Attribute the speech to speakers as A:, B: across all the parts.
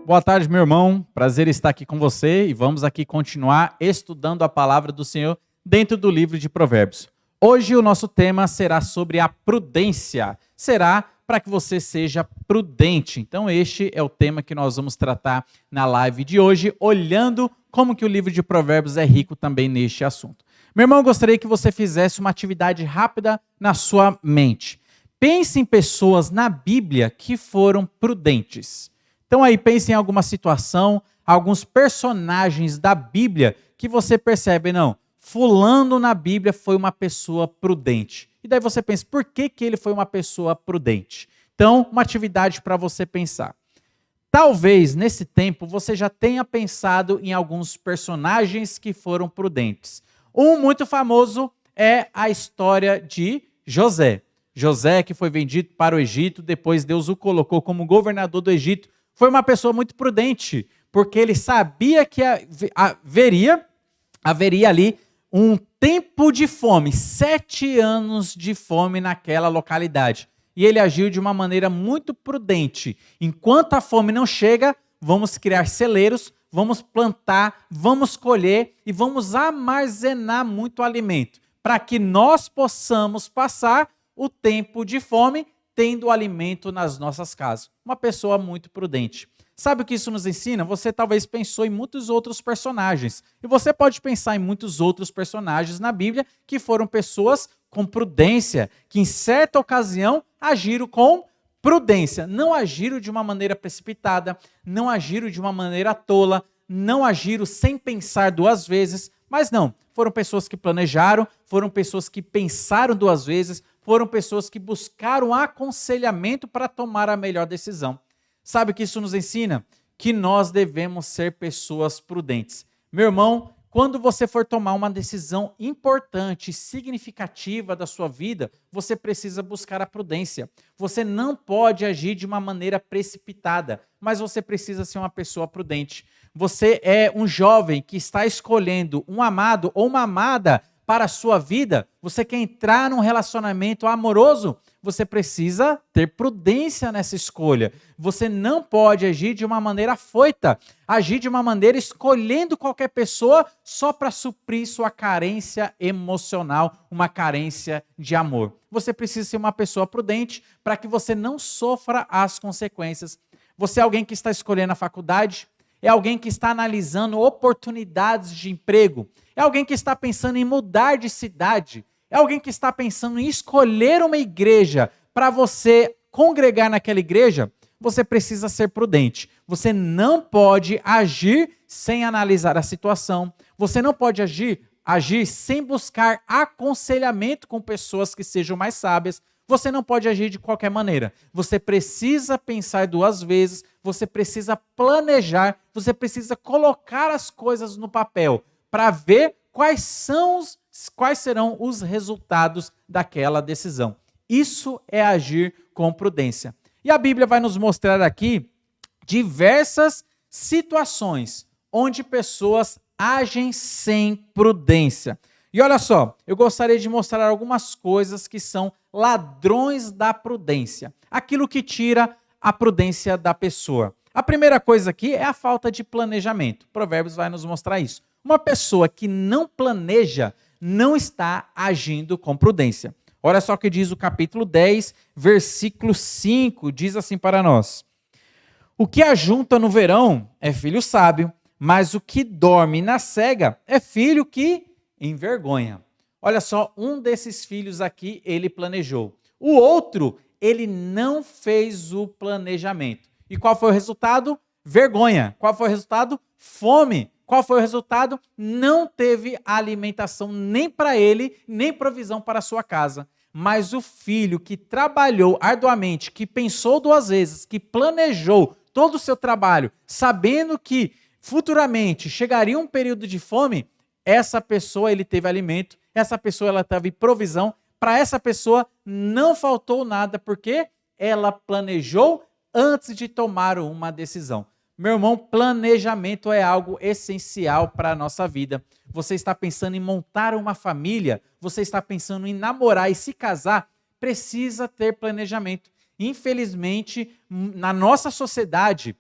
A: Boa tarde, meu irmão. Prazer estar aqui com você e vamos aqui continuar estudando a palavra do Senhor dentro do livro de Provérbios. Hoje o nosso tema será sobre a prudência. Será para que você seja prudente. Então este é o tema que nós vamos tratar na live de hoje, olhando como que o livro de Provérbios é rico também neste assunto. Meu irmão, eu gostaria que você fizesse uma atividade rápida na sua mente. Pense em pessoas na Bíblia que foram prudentes. Então aí pense em alguma situação, alguns personagens da Bíblia que você percebe, não, fulano na Bíblia foi uma pessoa prudente. E daí você pensa, por que ele foi uma pessoa prudente? Então, uma atividade para você pensar. Talvez nesse tempo você já tenha pensado em alguns personagens que foram prudentes. Um muito famoso é a história de José. José, que foi vendido para o Egito, depois Deus o colocou como governador do Egito, foi uma pessoa muito prudente, porque ele sabia que haveria ali um tempo de fome, 7 anos de fome naquela localidade. E ele agiu de uma maneira muito prudente. Enquanto a fome não chega, vamos criar celeiros, vamos plantar, vamos colher e vamos armazenar muito alimento, para que nós possamos passar o tempo de fome tendo alimento nas nossas casas. Uma pessoa muito prudente. Sabe o que isso nos ensina? Você talvez pensou em muitos outros personagens. E você pode pensar em muitos outros personagens na Bíblia que foram pessoas com prudência, que em certa ocasião agiram com prudência. Não agiram de uma maneira precipitada, não agiram de uma maneira tola, não agiram sem pensar duas vezes, mas não. Foram pessoas que planejaram, foram pessoas que pensaram duas vezes, foram pessoas que buscaram aconselhamento para tomar a melhor decisão. Sabe o que isso nos ensina? Que nós devemos ser pessoas prudentes. Meu irmão, quando você for tomar uma decisão importante, significativa da sua vida, você precisa buscar a prudência. Você não pode agir de uma maneira precipitada, mas você precisa ser uma pessoa prudente. Você é um jovem que está escolhendo um amado ou uma amada para a sua vida, você quer entrar num relacionamento amoroso, você precisa ter prudência nessa escolha. Você não pode agir de uma maneira afoita, agir de uma maneira escolhendo qualquer pessoa só para suprir sua carência emocional, uma carência de amor. Você precisa ser uma pessoa prudente para que você não sofra as consequências. Você é alguém que está escolhendo a faculdade? É alguém que está analisando oportunidades de emprego? É alguém que está pensando em mudar de cidade? É alguém que está pensando em escolher uma igreja para você congregar naquela igreja? Você precisa ser prudente. Você não pode agir sem analisar a situação. Você não pode agir sem buscar aconselhamento com pessoas que sejam mais sábias. Você não pode agir de qualquer maneira. Você precisa pensar duas vezes, você precisa planejar, você precisa colocar as coisas no papel para ver quais serão os resultados daquela decisão. Isso é agir com prudência. E a Bíblia vai nos mostrar aqui diversas situações onde pessoas agem sem prudência. E olha só, eu gostaria de mostrar algumas coisas que são ladrões da prudência. Aquilo que tira a prudência da pessoa. A primeira coisa aqui é a falta de planejamento. Provérbios vai nos mostrar isso. Uma pessoa que não planeja não está agindo com prudência. Olha só o que diz o capítulo 10, versículo 5, diz assim para nós: o que ajunta no verão é filho sábio, mas o que dorme na cega é filho que envergonha. Olha só, um desses filhos aqui, ele planejou. O outro, ele não fez o planejamento. E qual foi o resultado? Vergonha. Qual foi o resultado? Fome. Qual foi o resultado? Não teve alimentação nem para ele, nem provisão para a sua casa. Mas o filho que trabalhou arduamente, que pensou duas vezes, que planejou todo o seu trabalho, sabendo que futuramente chegaria um período de fome, essa pessoa ele teve alimento, essa pessoa ela teve provisão, para essa pessoa não faltou nada, porque ela planejou antes de tomar uma decisão. Meu irmão, planejamento é algo essencial para a nossa vida. Você está pensando em montar uma família, você está pensando em namorar e se casar, precisa ter planejamento. Infelizmente, na nossa sociedade,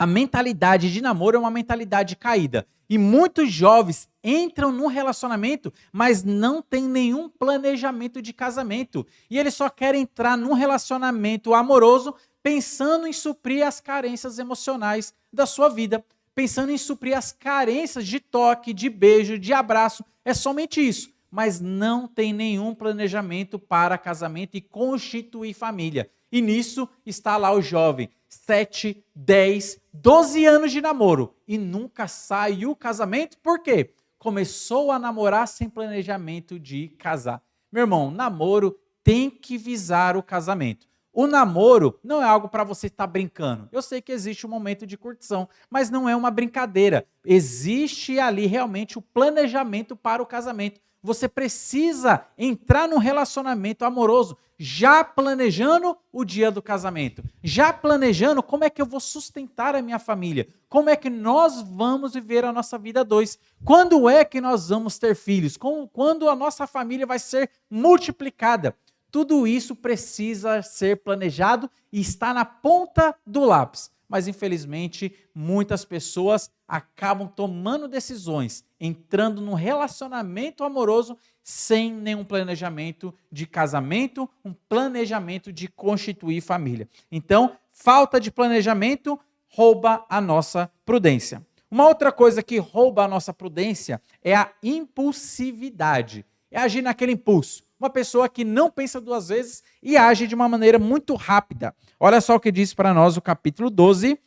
A: a mentalidade de namoro é uma mentalidade caída. E muitos jovens entram num relacionamento, mas não tem nenhum planejamento de casamento. E eles só querem entrar num relacionamento amoroso pensando em suprir as carências emocionais da sua vida, pensando em suprir as carências de toque, de beijo, de abraço. É somente isso. Mas não tem nenhum planejamento para casamento e constituir família. E nisso está lá o jovem, 7, 10, 12 anos de namoro e nunca sai o casamento. Por quê? Começou a namorar sem planejamento de casar. Meu irmão, namoro tem que visar o casamento. O namoro não é algo para você estar brincando. Eu sei que existe um momento de curtição, mas não é uma brincadeira. Existe ali realmente o planejamento para o casamento. Você precisa entrar num relacionamento amoroso já planejando o dia do casamento, já planejando como é que eu vou sustentar a minha família, como é que nós vamos viver a nossa vida a dois, quando é que nós vamos ter filhos, quando a nossa família vai ser multiplicada. Tudo isso precisa ser planejado e está na ponta do lápis. Mas, infelizmente, muitas pessoas acabam tomando decisões, entrando num relacionamento amoroso sem nenhum planejamento de casamento, um planejamento de constituir família. Então, falta de planejamento rouba a nossa prudência. Uma outra coisa que rouba a nossa prudência é a impulsividade. É agir naquele impulso. Uma pessoa que não pensa duas vezes e age de uma maneira muito rápida. Olha só o que diz para nós o capítulo 12,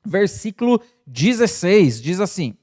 A: versículo 16. Diz assim: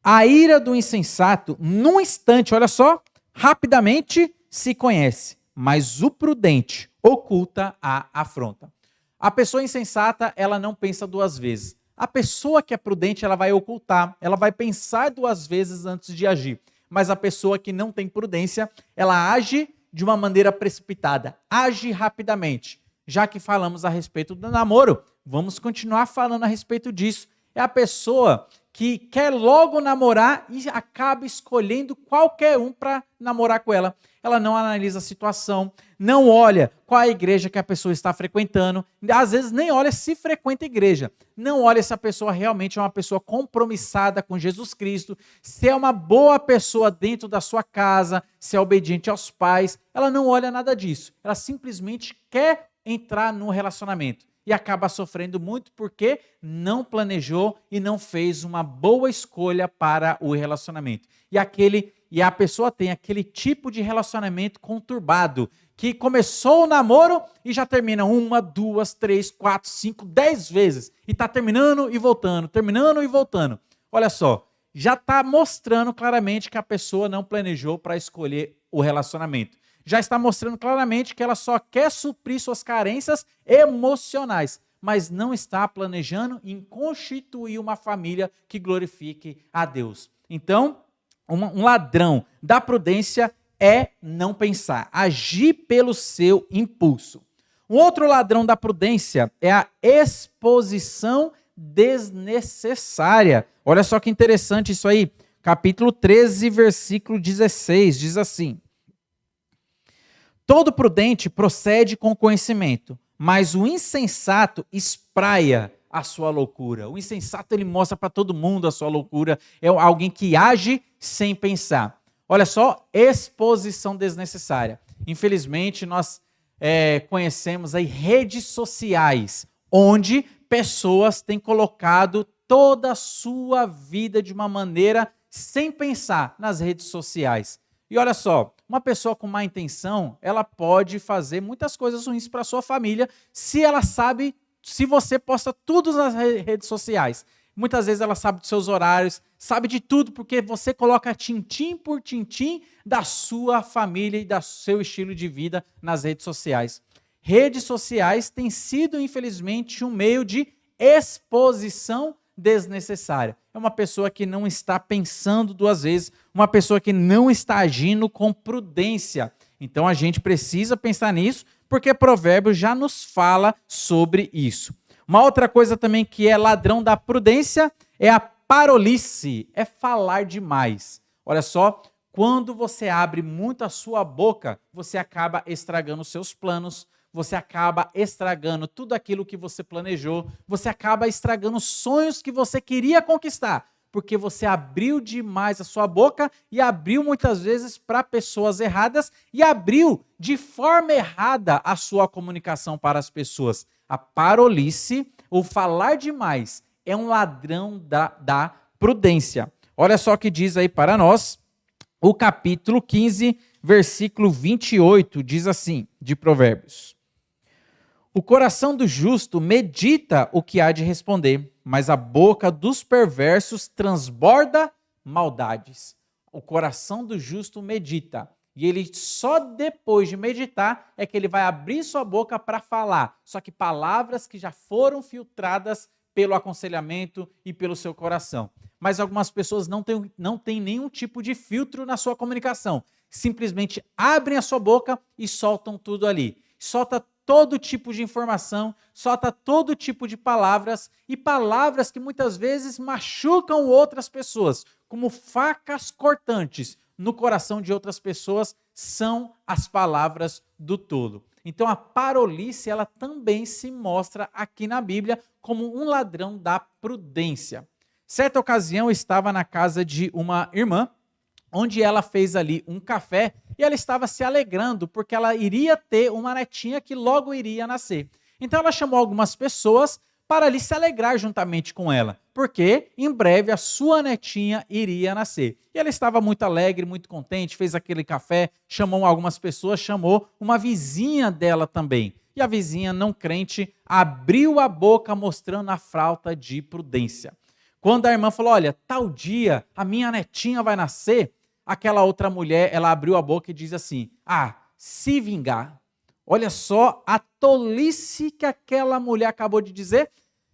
A: a ira do insensato, num instante, olha só, rapidamente se conhece, mas o prudente oculta a afronta. A pessoa insensata, ela não pensa duas vezes. A pessoa que é prudente, ela vai ocultar, ela vai pensar duas vezes antes de agir. Mas a pessoa que não tem prudência, ela age de uma maneira precipitada, age rapidamente. Já que falamos a respeito do namoro, vamos continuar falando a respeito disso. É a pessoa que quer logo namorar e acaba escolhendo qualquer um para namorar com ela. Ela não analisa a situação, não olha qual a igreja que a pessoa está frequentando, às vezes nem olha se frequenta igreja, não olha se a pessoa realmente é uma pessoa compromissada com Jesus Cristo, se é uma boa pessoa dentro da sua casa, se é obediente aos pais. Ela não olha nada disso, ela simplesmente quer entrar no relacionamento. E acaba sofrendo muito porque não planejou e não fez uma boa escolha para o relacionamento. E a pessoa tem aquele tipo de relacionamento conturbado, que começou o namoro e já termina 1, 2, 3, 4, 5, 10 vezes. E está terminando e voltando, terminando e voltando. Olha só, já está mostrando claramente que a pessoa não planejou para escolher o relacionamento. Já está mostrando claramente que ela só quer suprir suas carências emocionais, mas não está planejando em constituir uma família que glorifique a Deus. Então, um ladrão da prudência é não pensar, agir pelo seu impulso. Um outro ladrão da prudência é a exposição desnecessária. Olha só que interessante isso aí. Capítulo 13, versículo 16, diz assim: todo prudente procede com conhecimento, mas o insensato espraia a sua loucura. O insensato, ele mostra para todo mundo a sua loucura. É alguém que age sem pensar. Olha só, exposição desnecessária. Infelizmente, nós conhecemos aí redes sociais, onde pessoas têm colocado toda a sua vida de uma maneira sem pensar nas redes sociais. E olha só, uma pessoa com má intenção, ela pode fazer muitas coisas ruins para a sua família, se ela sabe, se você posta tudo nas redes sociais. Muitas vezes ela sabe dos seus horários, sabe de tudo, porque você coloca tintim por tintim da sua família e do seu estilo de vida nas redes sociais. Redes sociais têm sido, infelizmente, um meio de exposição desnecessária. É uma pessoa que não está pensando duas vezes, uma pessoa que não está agindo com prudência. Então a gente precisa pensar nisso, porque Provérbios já nos fala sobre isso. Uma outra coisa também que é ladrão da prudência é a parolice, é falar demais. Olha só, quando você abre muito a sua boca, você acaba estragando os seus planos, você acaba estragando tudo aquilo que você planejou, você acaba estragando sonhos que você queria conquistar, porque você abriu demais a sua boca e abriu muitas vezes para pessoas erradas e abriu de forma errada a sua comunicação para as pessoas. A parolice, ou falar demais, é um ladrão da prudência. Olha só o que diz aí para nós, o capítulo 15, versículo 28, diz assim, de Provérbios. O coração do justo medita o que há de responder, mas a boca dos perversos transborda maldades. O coração do justo medita, e ele só depois de meditar é que ele vai abrir sua boca para falar, só que palavras que já foram filtradas pelo aconselhamento e pelo seu coração. Mas algumas pessoas não têm nenhum tipo de filtro na sua comunicação. Simplesmente abrem a sua boca e soltam tudo ali. Solta todo tipo de informação, solta todo tipo de palavras, e palavras que muitas vezes machucam outras pessoas, como facas cortantes no coração de outras pessoas, são as palavras do tolo. Então a parolice, ela também se mostra aqui na Bíblia como um ladrão da prudência. Certa ocasião eu estava na casa de uma irmã, onde ela fez ali um café e ela estava se alegrando porque ela iria ter uma netinha que logo iria nascer. Então ela chamou algumas pessoas para ali se alegrar juntamente com ela, porque em breve a sua netinha iria nascer. E ela estava muito alegre, muito contente, fez aquele café, chamou algumas pessoas, chamou uma vizinha dela também. E a vizinha não crente abriu a boca mostrando a falta de prudência. Quando a irmã falou, olha, tal dia a minha netinha vai nascer, aquela outra mulher, ela abriu a boca e diz assim, se vingar. Olha só a tolice que aquela mulher acabou de dizer.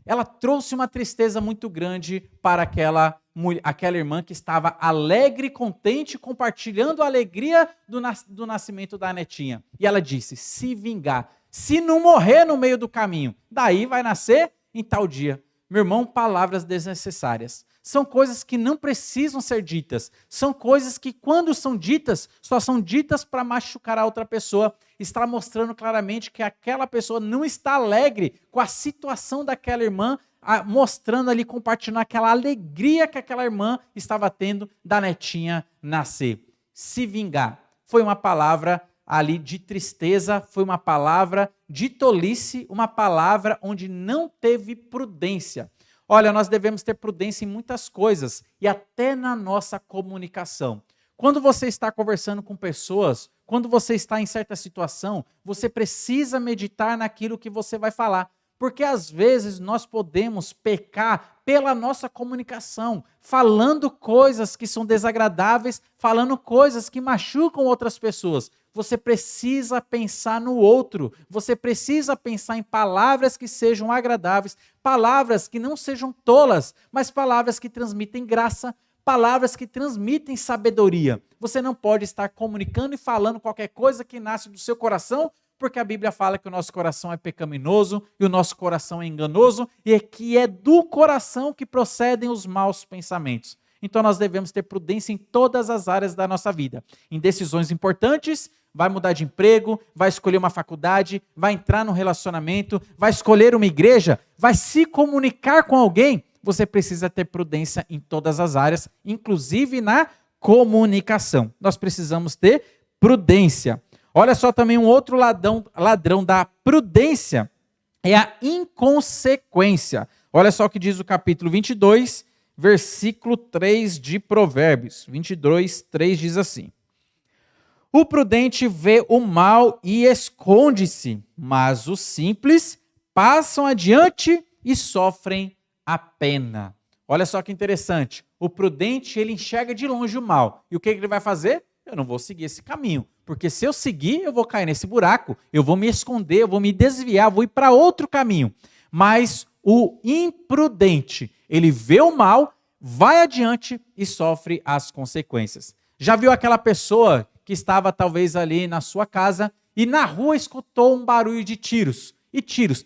A: Ela trouxe uma tristeza muito grande para aquela irmã que estava alegre e contente, compartilhando a alegria do nascimento da netinha. E ela disse, se vingar, se não morrer no meio do caminho, daí vai nascer em tal dia. Meu irmão, palavras desnecessárias. São coisas que não precisam ser ditas. São coisas que, quando são ditas, só são ditas para machucar a outra pessoa. Está mostrando claramente que aquela pessoa não está alegre com a situação daquela irmã, mostrando ali, compartilhando aquela alegria que aquela irmã estava tendo da netinha nascer. Se vingar. Foi uma palavra ali de tristeza, foi uma palavra de tolice, uma palavra onde não teve prudência. Olha, nós devemos ter prudência em muitas coisas e até na nossa comunicação. Quando você está conversando com pessoas, quando você está em certa situação, você precisa meditar naquilo que você vai falar. Porque às vezes nós podemos pecar pela nossa comunicação, falando coisas que são desagradáveis, falando coisas que machucam outras pessoas. Você precisa pensar no outro, você precisa pensar em palavras que sejam agradáveis, palavras que não sejam tolas, mas palavras que transmitem graça, palavras que transmitem sabedoria. Você não pode estar comunicando e falando qualquer coisa que nasce do seu coração, porque a Bíblia fala que o nosso coração é pecaminoso e o nosso coração é enganoso e que é do coração que procedem os maus pensamentos. Então nós devemos ter prudência em todas as áreas da nossa vida. Em decisões importantes, vai mudar de emprego, vai escolher uma faculdade, vai entrar num relacionamento, vai escolher uma igreja, vai se comunicar com alguém. Você precisa ter prudência em todas as áreas, inclusive na comunicação. Nós precisamos ter prudência. Olha só também um outro ladrão da prudência, é a inconsequência. Olha só o que diz o capítulo 22, versículo 3 de Provérbios. 22, 3 diz assim. O prudente vê o mal e esconde-se, mas os simples passam adiante e sofrem a pena. Olha só que interessante. O prudente, ele enxerga de longe o mal. E o que ele vai fazer? Eu não vou seguir esse caminho. Porque se eu seguir, eu vou cair nesse buraco, eu vou me esconder, eu vou me desviar, vou ir para outro caminho. Mas o imprudente, ele vê o mal, vai adiante e sofre as consequências. Já viu aquela pessoa que estava talvez ali na sua casa e na rua escutou um barulho de tiros? E tiros,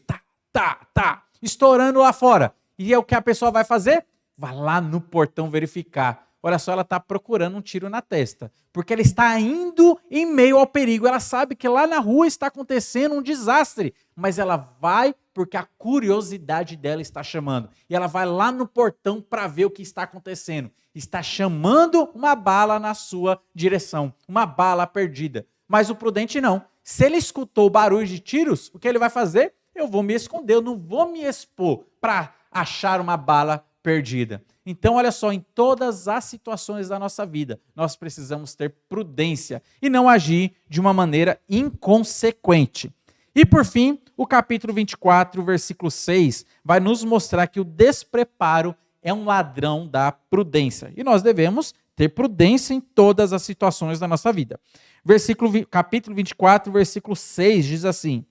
A: estourando lá fora. E é o que a pessoa vai fazer? Vai lá no portão verificar. olha só, ela está procurando um tiro na testa. Porque ela está indo em meio ao perigo. Ela sabe que lá na rua está acontecendo um desastre. Mas ela vai porque a curiosidade dela está chamando. E ela vai lá no portão para ver o que está acontecendo. Está chamando uma bala na sua direção. Uma bala perdida. Mas o prudente não. Se ele escutou o barulho de tiros, o que ele vai fazer? Eu vou me esconder, eu não vou me expor para achar uma bala perdida. Então, olha só, em todas as situações da nossa vida, nós precisamos ter prudência e não agir de uma maneira inconsequente. E, por fim, o capítulo 24, versículo 6, vai nos mostrar que o despreparo é um ladrão da prudência. E nós devemos ter prudência em todas as situações da nossa vida. Capítulo 24, versículo 6, diz assim: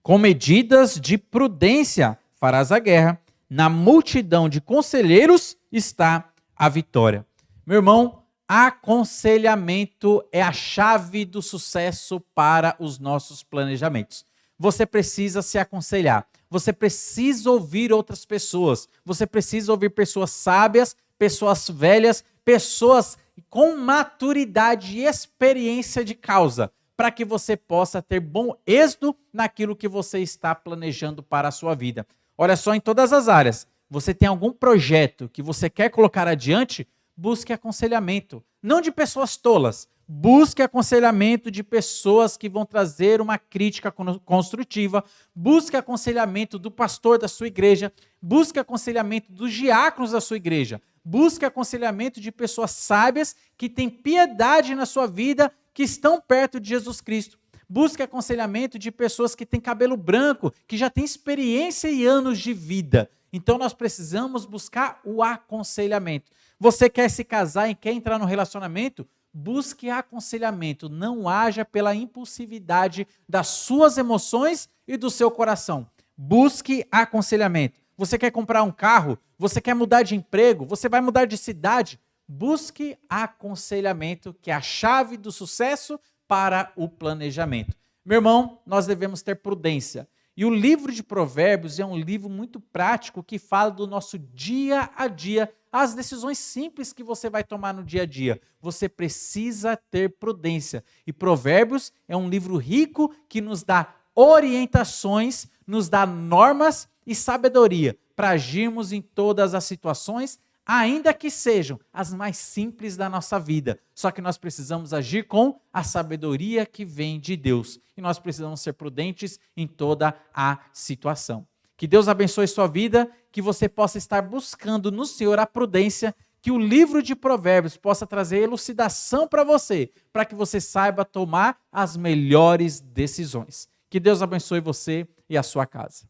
A: com medidas de prudência farás a guerra, na multidão de conselheiros está a vitória. Meu irmão, aconselhamento é a chave do sucesso para os nossos planejamentos. Você precisa se aconselhar, você precisa ouvir outras pessoas, você precisa ouvir pessoas sábias, pessoas velhas, pessoas com maturidade e experiência de causa, para que você possa ter bom êxito naquilo que você está planejando para a sua vida. Olha só, em todas as áreas, você tem algum projeto que você quer colocar adiante, busque aconselhamento, não de pessoas tolas, busque aconselhamento de pessoas que vão trazer uma crítica construtiva, busque aconselhamento do pastor da sua igreja, busque aconselhamento dos diáconos da sua igreja, busque aconselhamento de pessoas sábias que têm piedade na sua vida, que estão perto de Jesus Cristo. Busque aconselhamento de pessoas que têm cabelo branco, que já têm experiência e anos de vida. Então nós precisamos buscar o aconselhamento. Você quer se casar e quer entrar no relacionamento? Busque aconselhamento. Não haja pela impulsividade das suas emoções e do seu coração. Busque aconselhamento. Você quer comprar um carro? Você quer mudar de emprego? Você vai mudar de cidade? Busque aconselhamento, que é a chave do sucesso para o planejamento. Meu irmão, nós devemos ter prudência. E o livro de Provérbios é um livro muito prático que fala do nosso dia a dia, as decisões simples que você vai tomar no dia a dia. Você precisa ter prudência. E Provérbios é um livro rico que nos dá orientações, nos dá normas e sabedoria para agirmos em todas as situações, ainda que sejam as mais simples da nossa vida. Só que nós precisamos agir com a sabedoria que vem de Deus. E nós precisamos ser prudentes em toda a situação. Que Deus abençoe sua vida, que você possa estar buscando no Senhor a prudência, que o livro de Provérbios possa trazer elucidação para você, para que você saiba tomar as melhores decisões. Que Deus abençoe você e a sua casa.